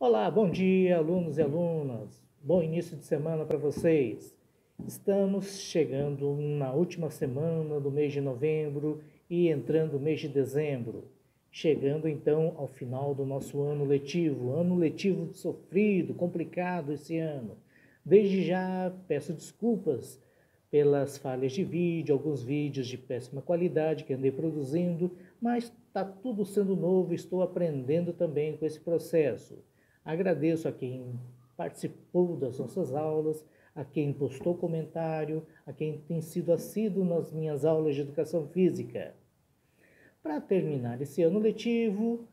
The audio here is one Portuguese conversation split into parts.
Olá, bom dia, alunos e alunas. Bom início de semana para vocês. Estamos chegando na última semana do mês de novembro e entrando no mês de dezembro. Chegando então ao final do nosso ano letivo sofrido, complicado esse ano. Desde já peço desculpas pelas falhas de vídeo, alguns vídeos de péssima qualidade que andei produzindo, mas está tudo sendo novo, estou aprendendo também com esse processo. Agradeço a quem participou das nossas aulas, a quem postou comentário, a quem tem sido assíduo nas minhas aulas de educação física. Para terminar esse ano letivo,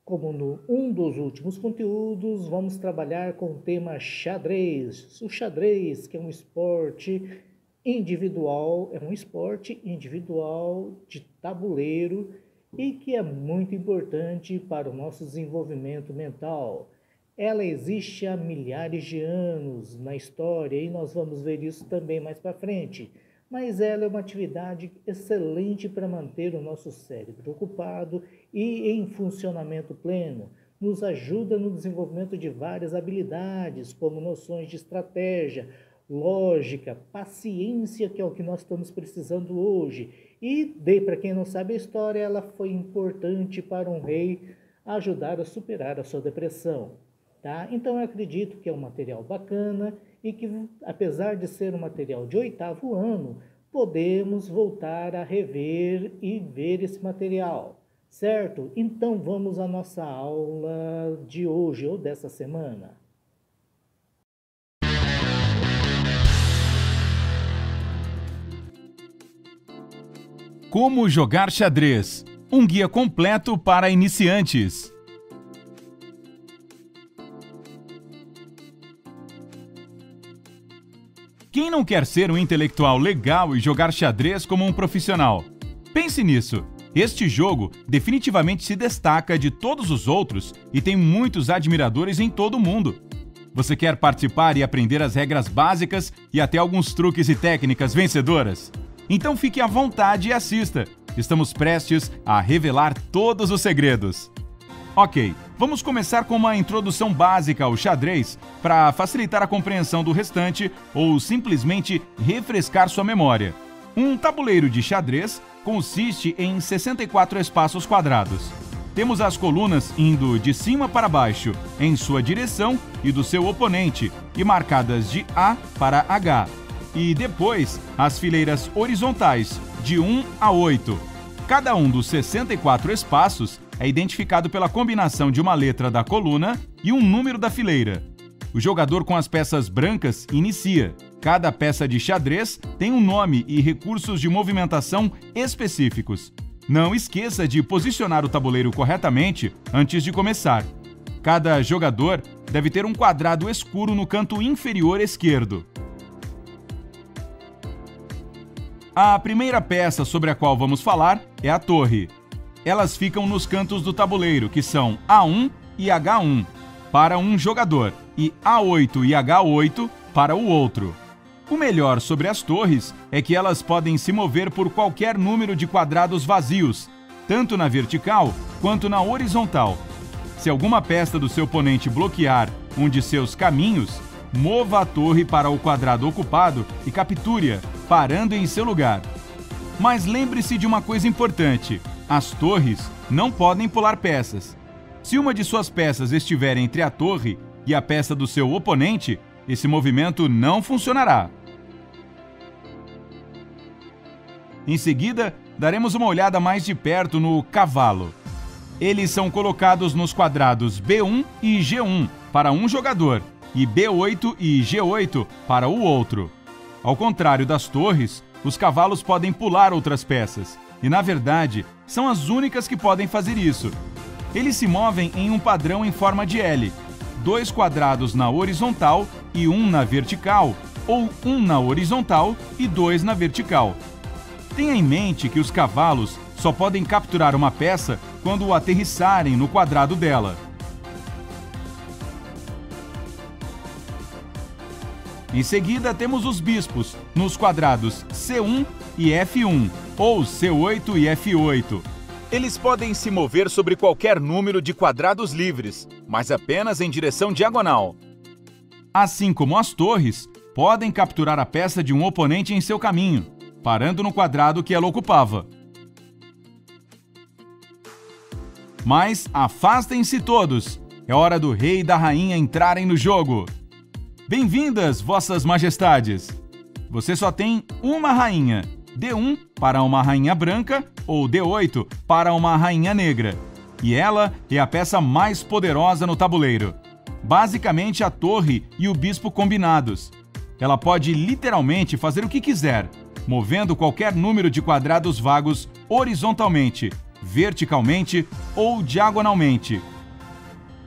como um dos últimos conteúdos, vamos trabalhar com o tema xadrez. O xadrez, que é um esporte individual, de tabuleiro e que é muito importante para o nosso desenvolvimento mental. Ela existe há milhares de anos na história e nós vamos ver isso também mais para frente. Mas ela é uma atividade excelente para manter o nosso cérebro ocupado e em funcionamento pleno. Nos ajuda no desenvolvimento de várias habilidades, como noções de estratégia, lógica, paciência, que é o que nós estamos precisando hoje. E, para quem não sabe a história, ela foi importante para um rei ajudar a superar a sua depressão. Tá? Então eu acredito que é um material bacana e que, apesar de ser um material de 8º ano, podemos voltar a rever e ver esse material, certo? Então vamos à nossa aula de hoje ou dessa semana. Como jogar xadrez? Um guia completo para iniciantes. Quem não quer ser um intelectual legal e jogar xadrez como um profissional? Pense nisso! Este jogo definitivamente se destaca de todos os outros e tem muitos admiradores em todo o mundo. Você quer participar e aprender as regras básicas e até alguns truques e técnicas vencedoras? Então fique à vontade e assista! Estamos prestes a revelar todos os segredos. Ok, vamos começar com uma introdução básica ao xadrez para facilitar a compreensão do restante ou simplesmente refrescar sua memória. Um tabuleiro de xadrez consiste em 64 espaços quadrados. Temos as colunas indo de cima para baixo em sua direção e do seu oponente e marcadas de A para H. E depois as fileiras horizontais de 1 a 8. Cada um dos 64 espaços é identificado pela combinação de uma letra da coluna e um número da fileira. O jogador com as peças brancas inicia. Cada peça de xadrez tem um nome e recursos de movimentação específicos. Não esqueça de posicionar o tabuleiro corretamente antes de começar. Cada jogador deve ter um quadrado escuro no canto inferior esquerdo. A primeira peça sobre a qual vamos falar é a torre. Elas ficam nos cantos do tabuleiro, que são A1 e H1 para um jogador e A8 e H8 para o outro. O melhor sobre as torres é que elas podem se mover por qualquer número de quadrados vazios, tanto na vertical quanto na horizontal. Se alguma peça do seu oponente bloquear um de seus caminhos, mova a torre para o quadrado ocupado e capture-a, parando em seu lugar. Mas lembre-se de uma coisa importante: as torres não podem pular peças. Se uma de suas peças estiver entre a torre e a peça do seu oponente, esse movimento não funcionará. Em seguida, daremos uma olhada mais de perto no cavalo. Eles são colocados nos quadrados B1 e G1 para um jogador e B8 e G8 para o outro. Ao contrário das torres, os cavalos podem pular outras peças e, na verdade, são as únicas que podem fazer isso. Eles se movem em um padrão em forma de L, 2 quadrados na horizontal e 1 na vertical, ou 1 na horizontal e 2 na vertical. Tenha em mente que os cavalos só podem capturar uma peça quando aterrissarem no quadrado dela. Em seguida, temos os bispos, nos quadrados C1 e F1, ou C8 e F8. Eles podem se mover sobre qualquer número de quadrados livres, mas apenas em direção diagonal. Assim como as torres, podem capturar a peça de um oponente em seu caminho, parando no quadrado que ela ocupava. Mas afastem-se todos! É hora do rei e da rainha entrarem no jogo! Bem-vindas, vossas majestades! Você só tem uma rainha, D1 para uma rainha branca ou D8 para uma rainha negra. E ela é a peça mais poderosa no tabuleiro. Basicamente a torre e o bispo combinados. Ela pode literalmente fazer o que quiser, movendo qualquer número de quadrados vagos horizontalmente, verticalmente ou diagonalmente.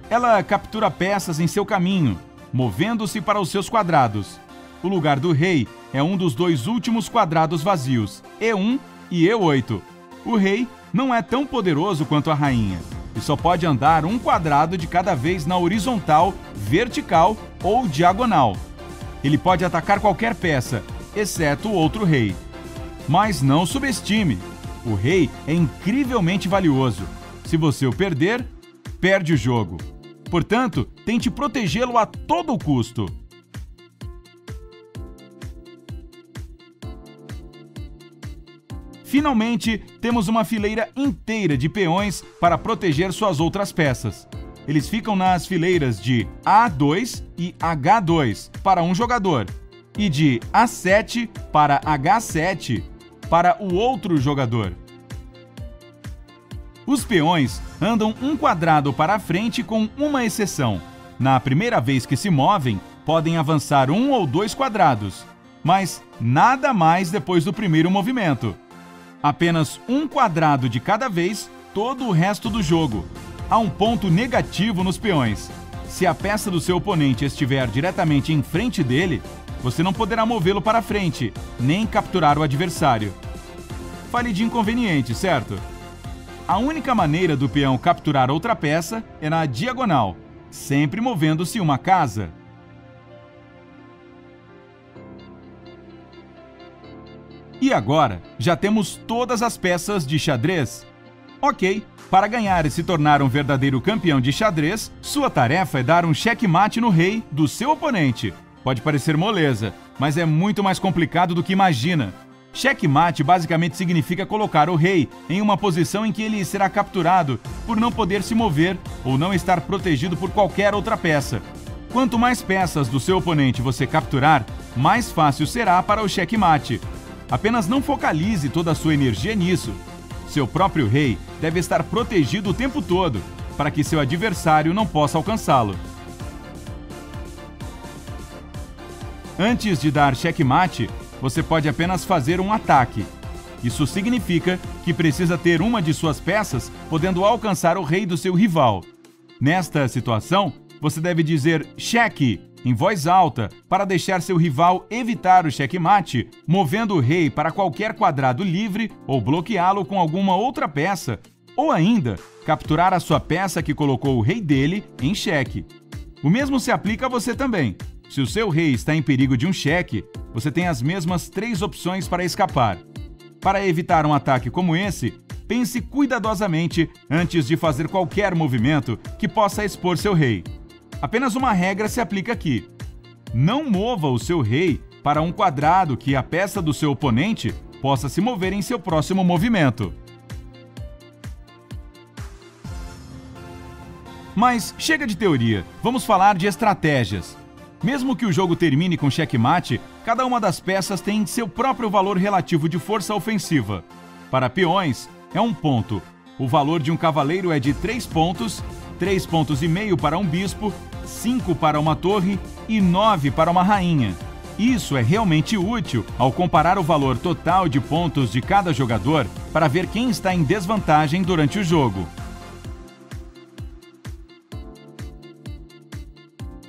Ela captura peças em seu caminho, movendo-se para os seus quadrados. O lugar do rei é um dos dois últimos quadrados vazios, E1 e E8. O rei não é tão poderoso quanto a rainha e só pode andar um quadrado de cada vez na horizontal, vertical ou diagonal. Ele pode atacar qualquer peça, exceto o outro rei. Mas não subestime, o rei é incrivelmente valioso. Se você o perder, perde o jogo. Portanto, tente protegê-lo a todo custo. Finalmente, temos uma fileira inteira de peões para proteger suas outras peças. Eles ficam nas fileiras de A2 e H2 para um jogador e de A7 para H7 para o outro jogador. Os peões andam um quadrado para a frente com uma exceção. Na primeira vez que se movem, podem avançar 1 ou 2 quadrados, mas nada mais depois do primeiro movimento. Apenas um quadrado de cada vez, todo o resto do jogo. Há um ponto negativo nos peões. Se a peça do seu oponente estiver diretamente em frente dele, você não poderá movê-lo para frente, nem capturar o adversário. Fale de inconveniente, certo? A única maneira do peão capturar outra peça é na diagonal, sempre movendo-se uma casa. E agora, já temos todas as peças de xadrez? Ok, para ganhar e se tornar um verdadeiro campeão de xadrez, sua tarefa é dar um checkmate no rei do seu oponente. Pode parecer moleza, mas é muito mais complicado do que imagina. Checkmate basicamente significa colocar o rei em uma posição em que ele será capturado por não poder se mover ou não estar protegido por qualquer outra peça. Quanto mais peças do seu oponente você capturar, mais fácil será para o checkmate. Apenas não focalize toda a sua energia nisso. Seu próprio rei deve estar protegido o tempo todo, para que seu adversário não possa alcançá-lo. Antes de dar checkmate, você pode apenas fazer um ataque. Isso significa que precisa ter uma de suas peças podendo alcançar o rei do seu rival. Nesta situação, você deve dizer cheque em voz alta para deixar seu rival evitar o checkmate, movendo o rei para qualquer quadrado livre ou bloqueá-lo com alguma outra peça, ou ainda capturar a sua peça que colocou o rei dele em xeque. O mesmo se aplica a você também. Se o seu rei está em perigo de um cheque, você tem as mesmas 3 opções para escapar. Para evitar um ataque como esse, pense cuidadosamente antes de fazer qualquer movimento que possa expor seu rei. Apenas uma regra se aplica aqui. Não mova o seu rei para um quadrado que a peça do seu oponente possa se mover em seu próximo movimento. Mas chega de teoria, vamos falar de estratégias. Mesmo que o jogo termine com checkmate, cada uma das peças tem seu próprio valor relativo de força ofensiva. Para peões, é 1 ponto. O valor de um cavaleiro é de 3 pontos, 3,5 pontos para um bispo, 5 para uma torre e 9 para uma rainha. Isso é realmente útil ao comparar o valor total de pontos de cada jogador para ver quem está em desvantagem durante o jogo.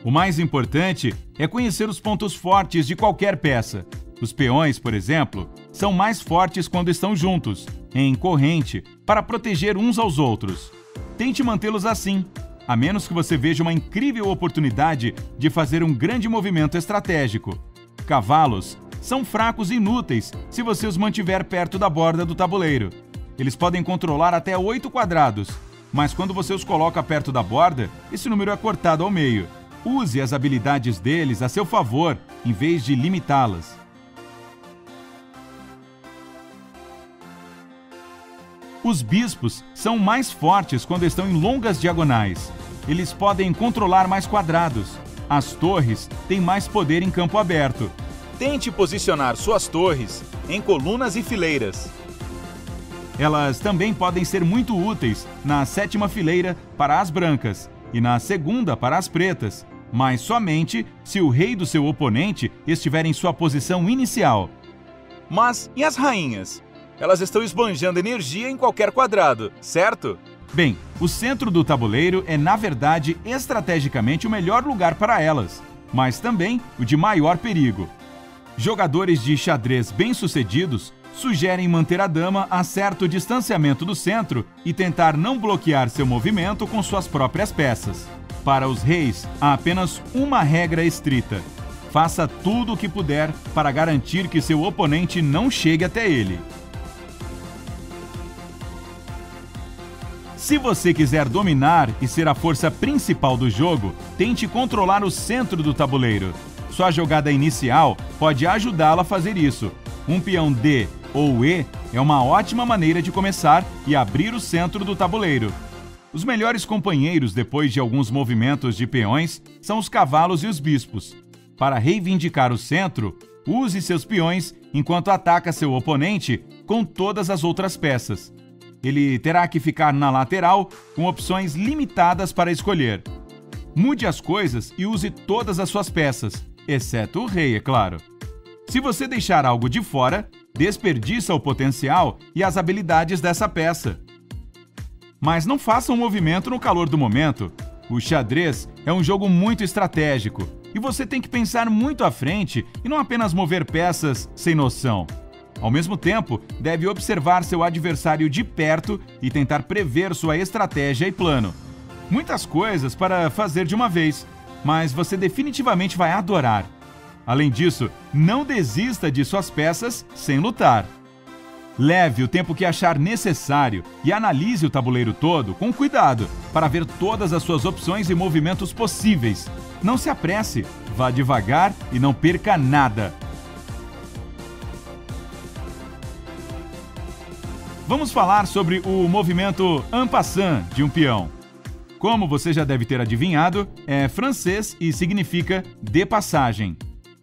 O mais importante é conhecer os pontos fortes de qualquer peça. Os peões, por exemplo, são mais fortes quando estão juntos, em corrente, para proteger uns aos outros. Tente mantê-los assim, a menos que você veja uma incrível oportunidade de fazer um grande movimento estratégico. Cavalos são fracos e inúteis se você os mantiver perto da borda do tabuleiro. Eles podem controlar até 8 quadrados, mas quando você os coloca perto da borda, esse número é cortado ao meio. Use as habilidades deles a seu favor, em vez de limitá-las. Os bispos são mais fortes quando estão em longas diagonais. Eles podem controlar mais quadrados. As torres têm mais poder em campo aberto. Tente posicionar suas torres em colunas e fileiras. Elas também podem ser muito úteis na 7ª fileira para as brancas e na 2ª para as pretas, mas somente se o rei do seu oponente estiver em sua posição inicial. Mas e as rainhas? Elas estão esbanjando energia em qualquer quadrado, certo? Bem, o centro do tabuleiro é, na verdade, estrategicamente o melhor lugar para elas, mas também o de maior perigo. Jogadores de xadrez bem-sucedidos sugerem manter a dama a certo distanciamento do centro e tentar não bloquear seu movimento com suas próprias peças. Para os reis, há apenas uma regra estrita: faça tudo o que puder para garantir que seu oponente não chegue até ele. Se você quiser dominar e ser a força principal do jogo, tente controlar o centro do tabuleiro. Sua jogada inicial pode ajudá-la a fazer isso. Um peão D ou E é uma ótima maneira de começar e abrir o centro do tabuleiro. Os melhores companheiros depois de alguns movimentos de peões são os cavalos e os bispos. Para reivindicar o centro, use seus peões enquanto ataca seu oponente com todas as outras peças. Ele terá que ficar na lateral com opções limitadas para escolher. Mude as coisas e use todas as suas peças, exceto o rei, é claro. Se você deixar algo de fora, desperdiça o potencial e as habilidades dessa peça. Mas não faça um movimento no calor do momento. O xadrez é um jogo muito estratégico e você tem que pensar muito à frente e não apenas mover peças sem noção. Ao mesmo tempo, deve observar seu adversário de perto e tentar prever sua estratégia e plano. Muitas coisas para fazer de uma vez, mas você definitivamente vai adorar. Além disso, não desista de suas peças sem lutar. Leve o tempo que achar necessário e analise o tabuleiro todo com cuidado para ver todas as suas opções e movimentos possíveis. Não se apresse, vá devagar e não perca nada. Vamos falar sobre o movimento en passant de um peão. Como você já deve ter adivinhado, é francês e significa de passagem.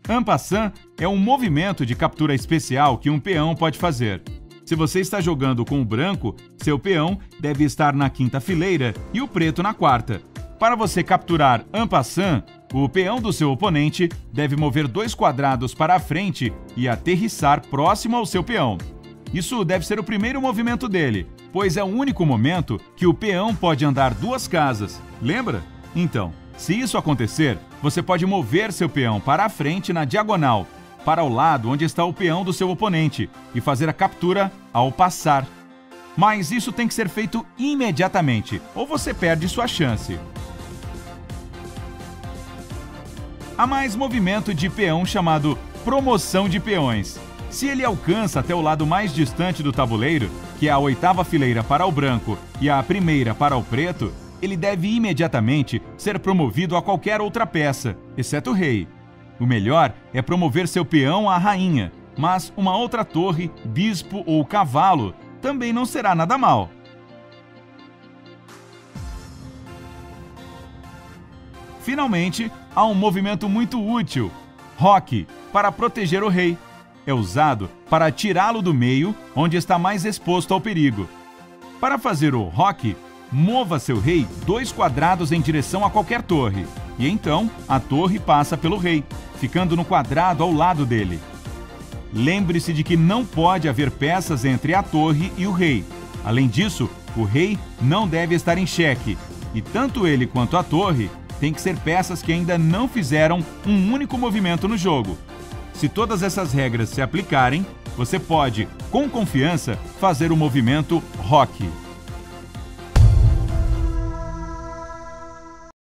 En passant é um movimento de captura especial que um peão pode fazer. Se você está jogando com o branco, seu peão deve estar na 5ª fileira e o preto na 4ª. Para você capturar en passant, o peão do seu oponente deve mover 2 quadrados para a frente e aterrissar próximo ao seu peão. Isso deve ser o primeiro movimento dele, pois é o único momento que o peão pode andar 2 casas. Lembra? Então, se isso acontecer, você pode mover seu peão para a frente na diagonal, para o lado onde está o peão do seu oponente, e fazer a captura ao passar. Mas isso tem que ser feito imediatamente, ou você perde sua chance. Há mais movimento de peão chamado promoção de peões. Se ele alcança até o lado mais distante do tabuleiro, que é a 8ª fileira para o branco e a 1ª para o preto, ele deve imediatamente ser promovido a qualquer outra peça, exceto o rei. O melhor é promover seu peão à rainha, mas uma outra torre, bispo ou cavalo também não será nada mal. Finalmente, há um movimento muito útil, roque, para proteger o rei. É usado para tirá-lo do meio, onde está mais exposto ao perigo. Para fazer o roque, mova seu rei 2 quadrados em direção a qualquer torre, e então a torre passa pelo rei, ficando no quadrado ao lado dele. Lembre-se de que não pode haver peças entre a torre e o rei. Além disso, o rei não deve estar em xeque, e tanto ele quanto a torre têm que ser peças que ainda não fizeram um único movimento no jogo. Se todas essas regras se aplicarem, você pode, com confiança, fazer o movimento roque.